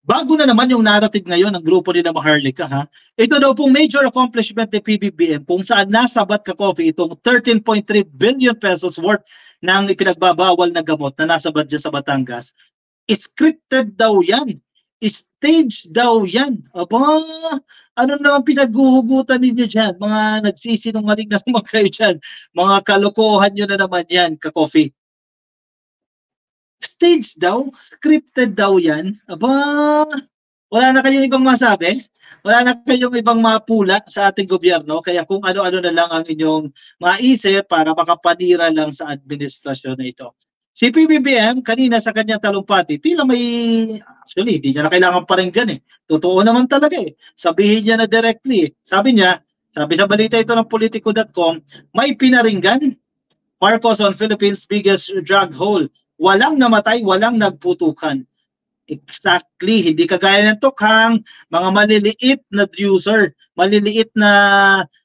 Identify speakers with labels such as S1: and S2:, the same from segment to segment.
S1: Bago na naman yung narrative ngayon ng grupo ni na Maharlika, ha? Ito daw pong major accomplishment ni PBBM kung saan nasabat ka coffee itong 13.3 billion pesos worth ng ipinagbabawal na gamot na nasabat dyan sa Batangas. Scripted daw yan. Stage daw yan. Aba, ano naman pinaghuhugutan ninyo dyan? Mga nagsisinungaling na naman kayo dyan. Mga kalokohan nyo na naman yan, ka-coffee. Stage daw, scripted daw yan. Aba, wala na kayong ibang masabi? Wala na kayong ibang mapula sa ating gobyerno, kaya kung ano-ano na lang ang inyong maisip para makapanira lang sa administrasyon na ito. Si PBBM, kanina sa kanyang talumpati, tila may, actually, hindi niya na kailangan paringgan eh. Totoo naman talaga eh. Sabihin niya na directly. Sabi niya, sabi sa balita ito ng Politico.com, may pinaringgan Marcos on Philippines' biggest drug hole. Walang namatay, walang nagputukan. Exactly, hindi kagaya ng tukhang, mga maliliit na user, maliliit na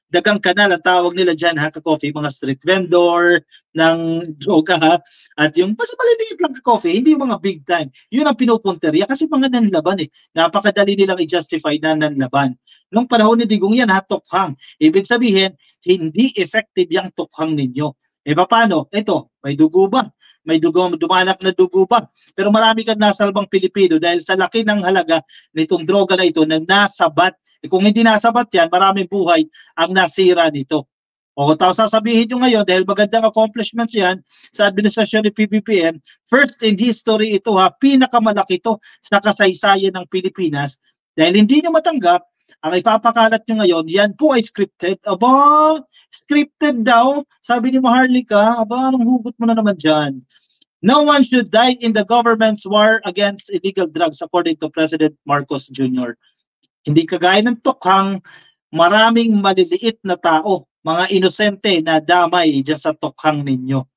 S1: dagang kanal ang tawag nila dyan, ha, ka-coffee, mga street vendor ng droga, ha, at yung basta maliliit lang ka-coffee, hindi yung mga big time. Yun ang pinupunteriya kasi mga nanlaban eh. Napakadali nilang i-justify na nanlaban. Nung panahon ni Digong yan, ha, tukhang. Ibig sabihin, hindi effective yung tukhang ninyo. Eh paano? Ito, may dugo ba? May dugo, dumanak na dugo ba? Pero marami kang nasalbang Pilipino dahil sa laki ng halaga nitong droga na ito na nasabat. E kung hindi nasabat yan, maraming buhay ang nasira nito. O tapos sasabihin nyo ngayon, dahil magandang accomplishments yan sa administrasyon ni PBBM, first in history ito, ha, pinakamalaki ito sa kasaysayan ng Pilipinas. Dahil hindi nyo matanggap, ang ipapakalat nyo ngayon, yan po ay scripted. Aba, scripted daw. Sabi ni Maharlika, aba, anong hugot mo na naman dyan? No one should die in the government's war against illegal drugs, according to President Marcos Jr. Hindi kagaya ng tukhang, maraming maliliit na tao, mga inosente na damay dyan sa tukhang ninyo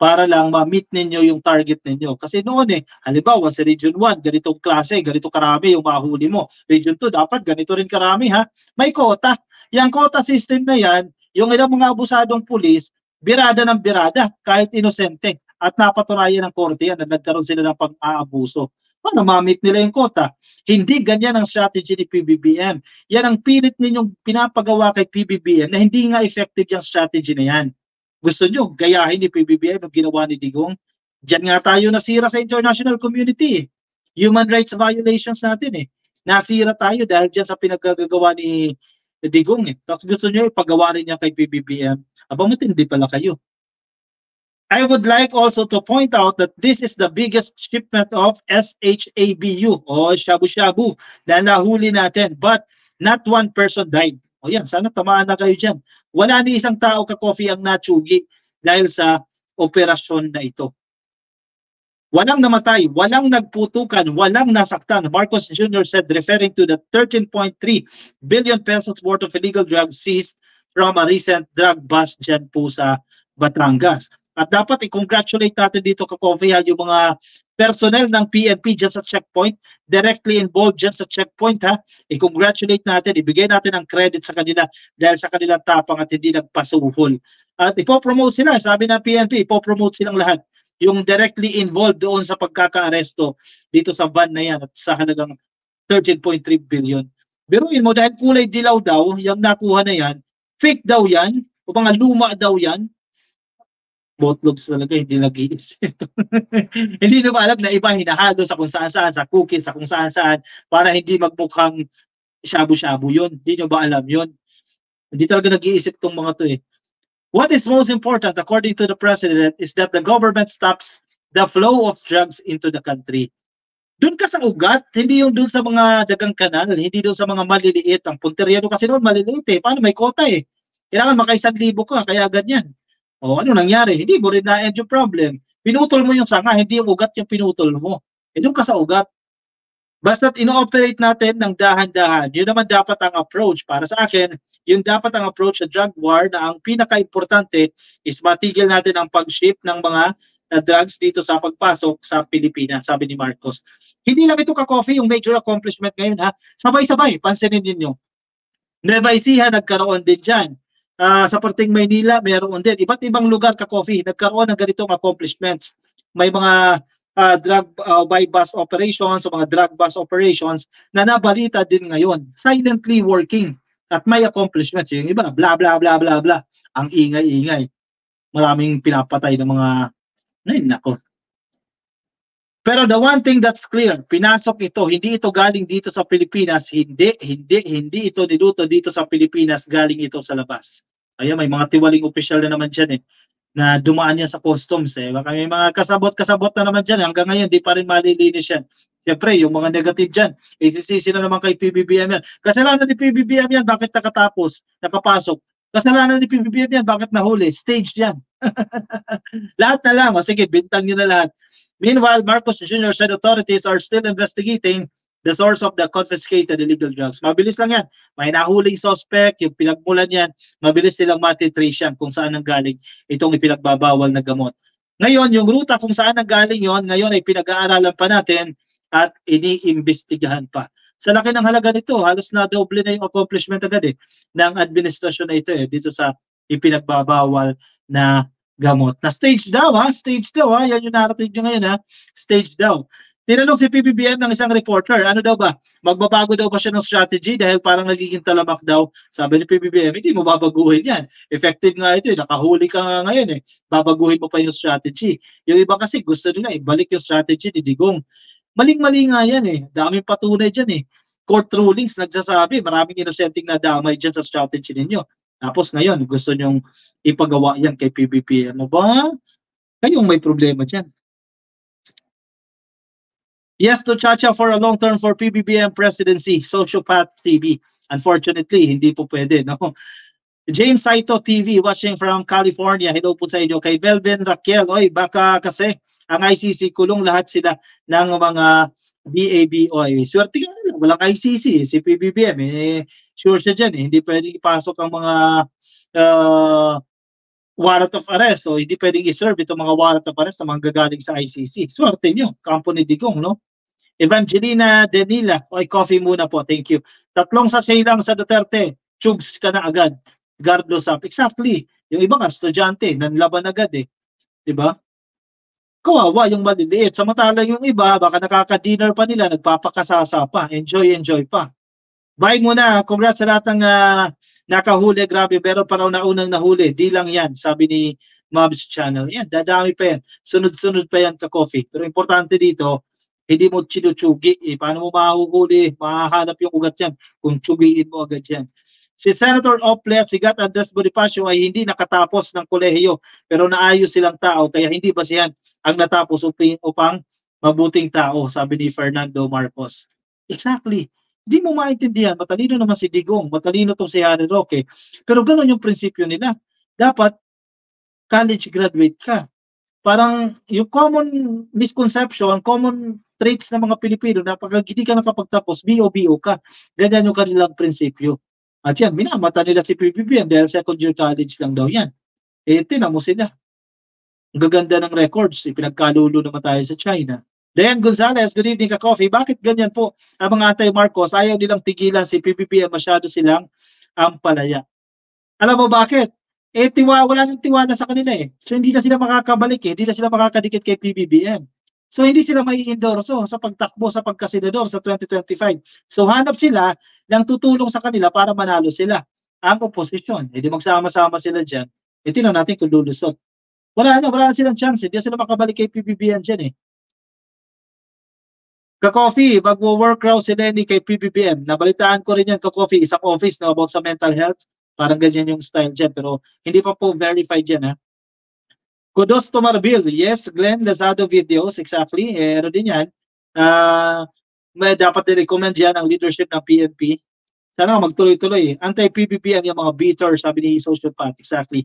S1: para lang ma-meet ninyo yung target ninyo. Kasi noon halimbawa sa Region 1, ganitong klase, ganito karami yung mahuli mo. Region 2, dapat ganito rin karami, ha? May quota. Yung quota system na yan, yung ilang mga abusadong pulis, birada ng birada, kahit inosente. At napatunayan ng korte yan na nagkaroon sila ng pag-aabuso. Paano ma-meet nila yung quota? Hindi ganyan ang strategy ni PBBM. Yan ang pilit ninyong pinapagawa kay PBBM na hindi nga effective yung strategy na yan. Gusto nyo, gayahin ni PBBM ang ginawa ni Digong? Diyan nga tayo nasira sa international community. Human rights violations natin Nasira tayo dahil dyan sa pinagagawa ni Digong Tapos gusto nyo ipagawa rin niya kay PBBM. Aba, matindi pala kayo. I would like also to point out that this is the biggest shipment of SHABU o shabu-shabu na nahuli natin, but not one person died. O yan, sana tamaan na kayo dyan. Wala ni isang tao ka-coffee ang natsugi dahil sa operasyon na ito. Walang namatay, walang nagputukan, walang nasaktan. Marcos Jr. said, referring to the 13.3 billion pesos worth of illegal drugs seized from a recent drug bust dyan po sa Batangas. At dapat i-congratulate natin dito ka-coffee yung mga personnel ng PNP dyan sa checkpoint, directly involved dyan sa checkpoint, ha. I-congratulate natin, ibigay natin ang credit sa kanila dahil sa kanilang tapang at hindi nagpasuhol. At ipopromote sila, sabi ng PNP, ipopromote silang lahat. Yung directly involved doon sa pagkaka-aresto dito sa van na yan at sa halagang 13.3 billion. Biruin mo, dahil kulay dilaw daw, yung nakuha na yan, fake daw yan, o mga luma daw yan, botlobs talaga, hindi nag-iisip. Hindi na ba alam na iba hinahalo sa kung saan-saan, sa cookies, sa kung saan-saan, para hindi magmukhang shabu-shabu yun. Hindi nyo ba alam yun? Hindi talaga nag-iisip tong mga to What is most important, according to the President, is that the government stops the flow of drugs into the country. Doon ka sa ugat, hindi yung doon sa mga dagang kanal, hindi doon sa mga maliliit. Ang punteriya kasi noon maliliit Paano may kota Kailangan maka-1,000 ka, kaya ganyan. O ano nangyari? Hindi mo rin na-end yung problem. Pinutol mo yung sanga, hindi yung ugat yung pinutol mo. Doon ka sa ugat. Basta't ino-operate natin ng dahan-dahan, yun naman dapat ang approach. Para sa akin, yun dapat ang approach sa drug war na ang pinaka-importante is matigil natin ang pag-ship ng mga drugs dito sa pagpasok sa Pilipinas, sabi ni Marcos. Hindi lang ito ka-coffee yung major accomplishment ngayon, ha. Sabay-sabay, pansinin ninyo. Nueva Ecija nagkaroon din dyan. Sa parting Maynila, mayroon din. Iba't ibang lugar ka-coffee, nagkaroon ng ganitong accomplishments. May mga by bus operations, o mga drug bus operations na nabalita din ngayon, silently working at may accomplishments. Yung iba, bla bla bla bla bla, ang ingay-ingay. Maraming pinapatay ng mga, ay nako. Pero the one thing that's clear, pinasok ito, hindi ito galing dito sa Pilipinas, hindi ito niluto dito sa Pilipinas, galing ito sa labas. Ayan, may mga tiwaling opisyal na naman dyan na dumaan yan sa customs Baka may mga kasabot na naman dyan, hanggang ngayon, di pa rin malilinis yan. Siyempre, yung mga negative dyan, isisisi na naman kay PBBM yan. Kasalanan ni PBBM yan, bakit nakapasok? Kasalanan ni PBBM yan, bakit nahuli? Staged yan. Lahat na lang, sige, bintang nyo na lahat. Meanwhile, Marcos Jr. said authorities are still investigating the source of the confiscated illegal drugs. Mabilis lang yan. May nahuling suspect, yung pinagmulan yan, mabilis silang matitrace yan kung saan nanggaling itong ipinagbabawal na gamot. Ngayon, yung ruta kung saan nanggaling yon, ngayon ay pinag-aaralan pa natin at iniimbestigahan pa. Sa laki ng halaga nito, halos na doble na yung accomplishment agad ng administrasyon na ito dito sa ipinagbabawal na gamot. Na stage daw yan yung narrative nyo ngayon stage daw. Tinanong si PBBM ng isang reporter, ano daw ba? Magbabago daw ba siya ng strategy dahil parang nagiging talamak daw? Sabi ni PBBM, hindi mo babaguhin yan. Effective nga ito nakahuli ka nga ngayon babaguhin mo pa yung strategy. Yung iba kasi gusto nila ibalik yung strategy ni Digong. Maling-mali nga yan daming patunay dyan Court rulings nagsasabi, maraming inosenteng na damay dyan sa strategy ninyo. Tapos ngayon, gusto nyong ipagawa yan kay PBBM. Ano ba? Kayong may problema dyan. Yes to Chacha for a long term for PBBM presidency, Sociopath TV. Unfortunately, hindi po pwede. No? James Saito TV, watching from California. Hello po sa inyo. Kay Belvin Raquel, oy, baka kasi ang ICC kulong lahat sila ng mga BABOy. Swerte ka lang, walang ICC, si PBBM sure siya dyan hindi pwedeng ipasok ang mga warrant of arrest o hindi pwedeng iserve itong mga warrant of arrest na mga gagaling sa ICC. Swerte nyo, kampo ni Digong, no? Evangelina Denila, oy, coffee muna po, thank you. 3 sachet lang sa Duterte, chugs ka na agad. Gardos up. Exactly. Yung iba nga, estudyante, nanlaban agad diba? Kawawa yung maliliit. Samantalang yung iba, baka nakaka-dinner pa nila, nagpapakasasa pa, enjoy pa. Bye muna. Congrats sa lahat ng nakahuli. Grabe, pero parang naunang nahuli. Di lang yan, sabi ni Mobs Channel. Yan, dadami pa yan. Sunod-sunod pa yan ka-coffee. Pero importante dito, hindi mo chinuchugi. Paano mo mahuhuli? Mahahanap yung ugat yan kung chugiin mo agad yan. Si Senator Oplet, si Gat Andres Bonifacio ay hindi nakatapos ng kolehiyo pero naayos silang tao kaya hindi basihan ang natapos upang mabuting tao, sabi ni Fernando Marcos. Exactly. Hindi mo maintindihan. Matalino naman si Digong, matalino tong si Harry Roque. Pero gano'n yung prinsipyo nila. Dapat college graduate ka. Parang yung common misconception, common traits ng mga Pilipino na pag hindi ka nakapagtapos, BO ka. Ganyan yung kanilang prinsipyo. At yan, minamata nila si PBBM dahil second year college lang daw yan. Tinan mo sila. Ang gaganda ng records. Pinagkalulo naman tayo sa China. Dayan Gonzalez, good evening ka-coffee. Bakit ganyan po ang mga anti-Marcos? Ayaw nilang tigilan si PBBM, masyado silang ampalaya. Alam mo bakit? Wala nang tiwala sa kanila So hindi na sila makakabalik hindi na sila makakadikit kay PBBM. So hindi sila mai-endorso sa pagtakbo sa pagkasenador sa 2025. So hanap sila ng tutulong sa kanila para manalo sila. Ang oposisyon, hindi magsama-sama sila dyan. Tingnan natin kung lulusot. Wala na silang chance. Hindi sila makabalik kay PBBM dyan Ka-coffee, magwo-work raw si Lenny kay PBBM. Nabalitaan ko rin yan, ka-coffee, isang office na about sa mental health. Parang ganyan yung style dyan. Pero hindi pa po verified yan Kudos to Marbil. Yes, Glenn Lazado videos, exactly. Ano din yan. May dapat i-recommend yan ang leadership ng PNP. Sana magtuloy-tuloy. Anti-PBBM yung mga beater, sabi ni Sociopath. Exactly.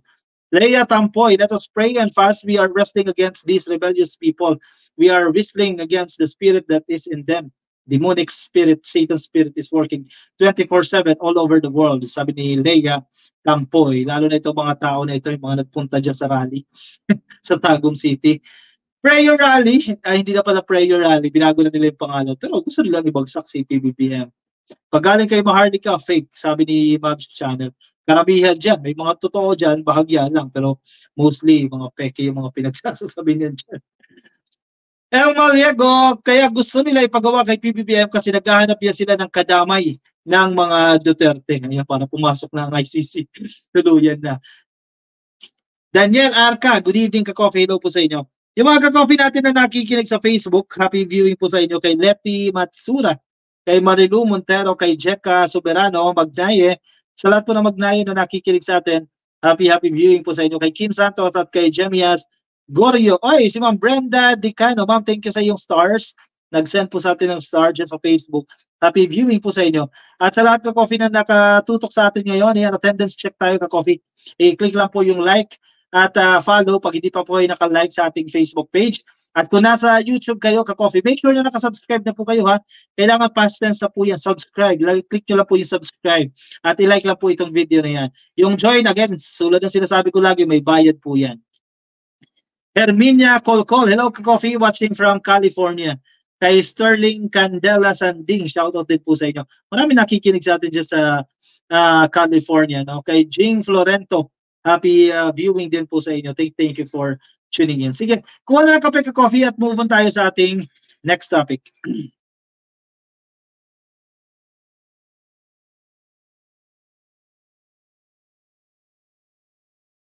S1: Leia Tampoy, let us pray and fast. We are wrestling against these rebellious people. We are wrestling against the spirit that is in them. Demonic spirit, Satan's spirit is working 24/7 all over the world. Sabi ni Leia Tampoy, lalo na itong mga tao na ito, yung mga nagpunta dyan sa rally sa Tagum City. Prayer rally, hindi na pala prayer rally, binago na nila yung pangalan, pero gusto nilang ibagsak si PBBM. Pag galing kay Maharlika, fake, sabi ni Mobs Channel. Karamihan dyan, may mga totoo dyan, bahagya lang, pero mostly mga peke yung mga pinagsasasabi niyan dyan. El Maliego, kaya gusto nila ipagawa kay PBBM kasi naghahanap yan sila ng kadamay ng mga Duterte. Ngayon, para pumasok na ang ICC. Tuluyan na. Daniel Arca, good evening ka-coffee. Hello po sa inyo. Yung mga ka-coffee natin na nakikinig sa Facebook, happy viewing po sa inyo kay Leti Matsura, kay Marilu Montero, kay Jeka Soberano, Magnaye, sa lahat po ng Magnaye na nakikinig sa atin, happy viewing po sa inyo kay Kim Santos at kay Jemias Gorio. Oy, si Ma'am Brenda Dicano. Ma'am, thank you sa iyong stars. Nag-send po sa atin ng stars sa Facebook. Happy viewing po sa inyo. At sa lahat ka-coffee na nakatutok sa atin ngayon, yan, attendance check tayo ka-coffee. I-click lang po yung like at follow pag hindi pa po kayo naka-like sa ating Facebook page. At kung nasa YouTube kayo, ka-coffee, make sure na naka-subscribe na po kayo ha. Kailangan past tense na po yan, subscribe. Click nyo lang po yung subscribe. At i-like lang po itong video na yan. Yung join, again, sulad ng sinasabi ko lagi, may bayad po yan. Herminia Colcol, hello ka-coffee, watching from California. Kay Sterling Candela Sanding, shoutout din po sa inyo. Marami nakikinig sa atin dyan sa California. No? Kay Jing Florento, happy viewing din po sa inyo. Thank you for tuning in. Sige, kuha na ng kape ka-coffee at move on tayo sa ating next topic.